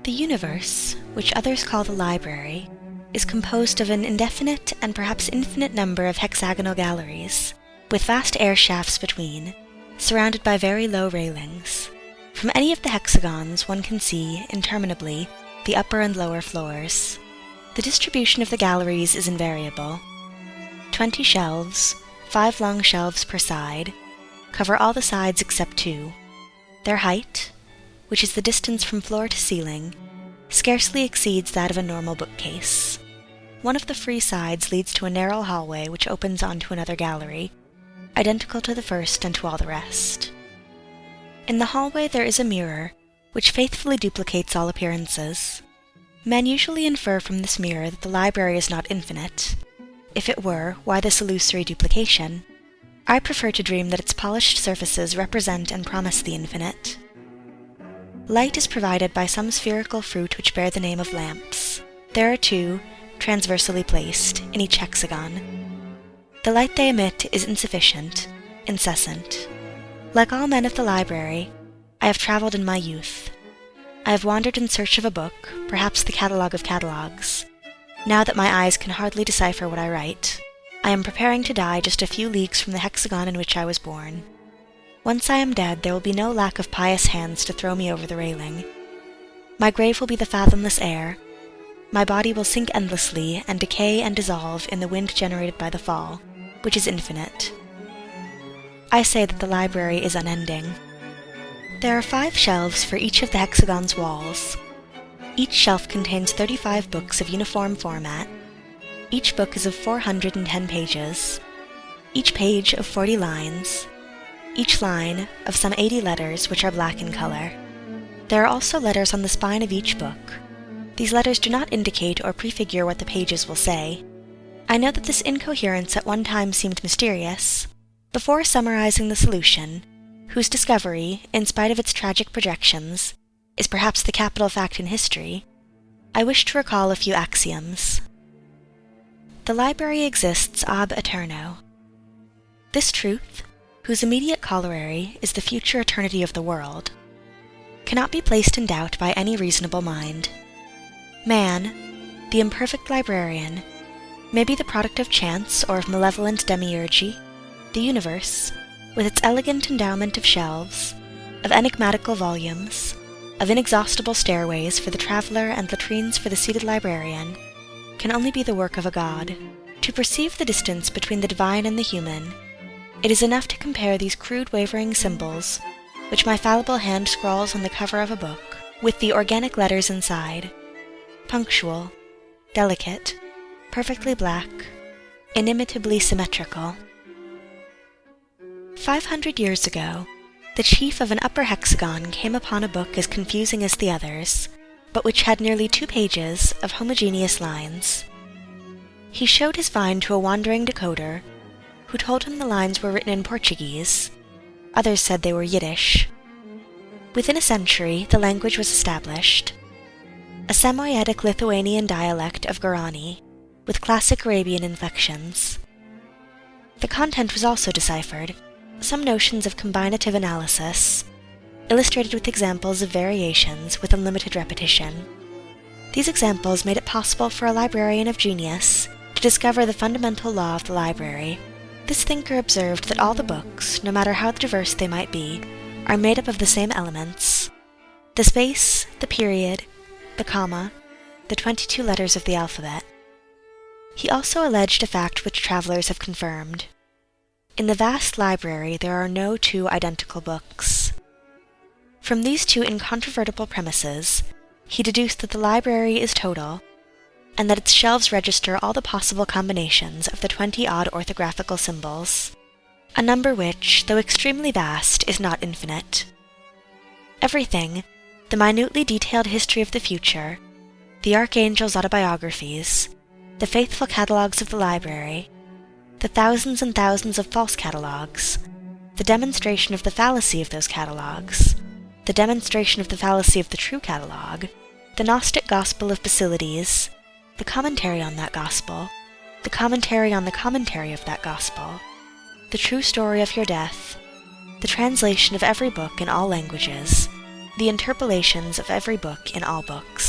The universe, which others call the library, is composed of an indefinite and perhaps infinite number of hexagonal galleries, with vast air shafts between, surrounded by very low railings. From any of the hexagons one can see, interminably, the upper and lower floors. The distribution of the galleries is invariable. 20 shelves, 5 long shelves per side, cover all the sides except 2. Their height, which is the distance from floor to ceiling, scarcely exceeds that of a normal bookcase. One of the free sides leads to a narrow hallway which opens onto another gallery, identical to the first and to all the rest. In the hallway there is a mirror, which faithfully duplicates all appearances. Men usually infer from this mirror that the library is not infinite. If it were, why this illusory duplication? I prefer to dream that its polished surfaces represent and promise the infinite. Light is provided by some spherical fruit which bear the name of lamps. There are 2, transversely placed, in each hexagon. The light they emit is insufficient, incessant. Like all men of the library, I have traveled in my youth. I have wandered in search of a book, perhaps the catalogue of catalogues. Now that my eyes can hardly decipher what I write, I am preparing to die just a few leagues from the hexagon in which I was born. Once I am dead, there will be no lack of pious hands to throw me over the railing. My grave will be the fathomless air. My body will sink endlessly and decay and dissolve in the wind generated by the fall, which is infinite. I say that the library is unending. There are 5 shelves for each of the hexagon's walls. Each shelf contains 35 books of uniform format. Each book is of 410 pages. Each page of 40 lines. Each line of some 80 letters which are black in color. There are also letters on the spine of each book. These letters do not indicate or prefigure what the pages will say. I know that this incoherence at one time seemed mysterious. Before summarizing the solution, whose discovery, in spite of its tragic projections, is perhaps the capital fact in history, I wish to recall a few axioms. The library exists ab eterno. This truth, whose immediate corollary is the future eternity of the world, cannot be placed in doubt by any reasonable mind. Man, the imperfect librarian, may be the product of chance or of malevolent demiurgy. The universe, with its elegant endowment of shelves, of enigmatical volumes, of inexhaustible stairways for the traveler and latrines for the seated librarian, can only be the work of a god. To perceive the distance between the divine and the human, it is enough to compare these crude wavering symbols, which my fallible hand scrawls on the cover of a book, with the organic letters inside, punctual, delicate, perfectly black, inimitably symmetrical. 500 years ago, the chief of an upper hexagon came upon a book as confusing as the others, but which had nearly 2 pages of homogeneous lines. He showed his find to a wandering decoder, who told him the lines were written in Portuguese. Others said they were Yiddish. Within a century, the language was established. A Samoyedic Lithuanian dialect of Guarani, with classic Arabian inflections. The content was also deciphered, some notions of combinative analysis, illustrated with examples of variations with unlimited repetition. These examples made it possible for a librarian of genius to discover the fundamental law of the library. This thinker observed that all the books, no matter how diverse they might be, are made up of the same elements: the space, the period, the comma, the 22 letters of the alphabet. He also alleged a fact which travelers have confirmed. In the vast library there are no 2 identical books. From these 2 incontrovertible premises, he deduced that the library is total, and that its shelves register all the possible combinations of the 20-odd orthographical symbols, a number which, though extremely vast, is not infinite. Everything, the minutely detailed history of the future, the archangels' autobiographies, the faithful catalogues of the library, the thousands and thousands of false catalogues, the demonstration of the fallacy of those catalogues, the demonstration of the fallacy of the true catalogue, the Gnostic gospel of Basilides, the commentary on that gospel, the commentary on the commentary of that gospel, the true story of your death, the translation of every book in all languages, the interpolations of every book in all books.